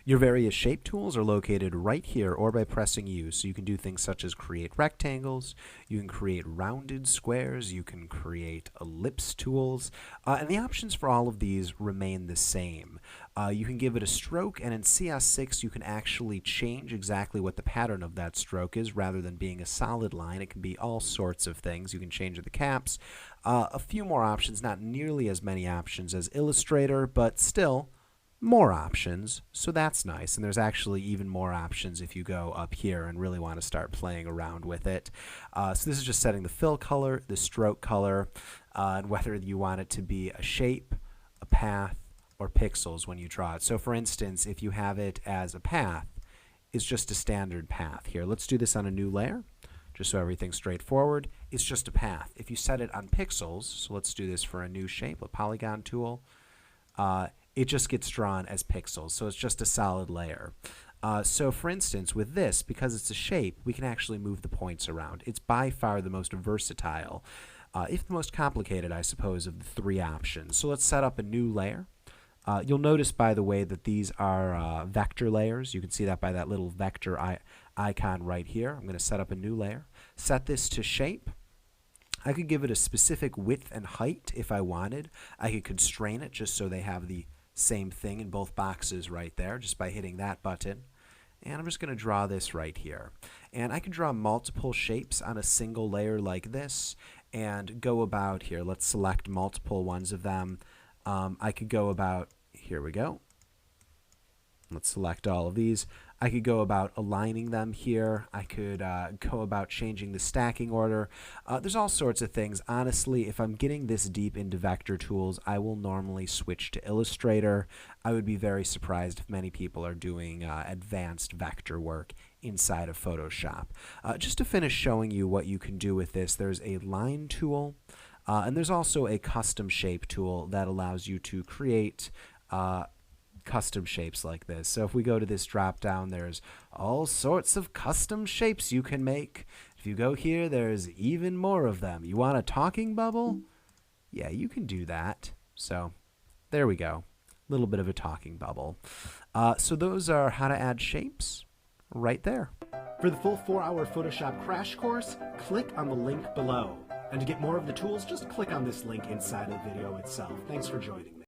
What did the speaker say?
Your various shape tools are located right here or by pressing U. So you can do things such as create rectangles, you can create rounded squares, you can create ellipse tools, and the options for all of these remain the same. You can give it a stroke, and in CS6 you can actually change exactly what the pattern of that stroke is rather than being a solid line. It can be all sorts of things. You can change the caps. A few more options, not nearly as many options as Illustrator, but still more options, so that's nice. And there's actually even more options if you go up here and really want to start playing around with it. So this is just setting the fill color, the stroke color, and whether you want it to be a shape, a path, or pixels when you draw it. So for instance, if you have it as a path, it's just a standard path. Here, let's do this on a new layer, just so everything's straightforward. It's just a path. If you set it on pixels, so let's do this for a new shape, a polygon tool, it just gets drawn as pixels, so it's just a solid layer. So for instance, with this, because it's a shape, we can actually move the points around. It's by far the most versatile, if the most complicated, I suppose, of the three options. So let's set up a new layer. You'll notice, by the way, that these are vector layers. You can see that by that little vector icon right here. I'm going to set up a new layer. Set this to shape. I could give it a specific width and height if I wanted. I could constrain it just so they have the same thing in both boxes right there, just by hitting that button. And I'm just going to draw this right here. And I can draw multiple shapes on a single layer like this and go about here. Let's select multiple ones of them. I could go about, here we go. Let's select all of these. I could go about aligning them here. I could go about changing the stacking order. There's all sorts of things. Honestly, if I'm getting this deep into vector tools, I will normally switch to Illustrator. I would be very surprised if many people are doing advanced vector work inside of Photoshop. Just to finish showing you what you can do with this, there's a line tool, and there's also a custom shape tool that allows you to create custom shapes like this. So if we go to this drop down, there's all sorts of custom shapes you can make. If you go here, there's even more of them. You want a talking bubble? Yeah, you can do that. So there we go. A little bit of a talking bubble. So those are how to add shapes right there. For the full 4-hour Photoshop crash course, click on the link below. And to get more of the tools, just click on this link inside the video itself. Thanks for joining me.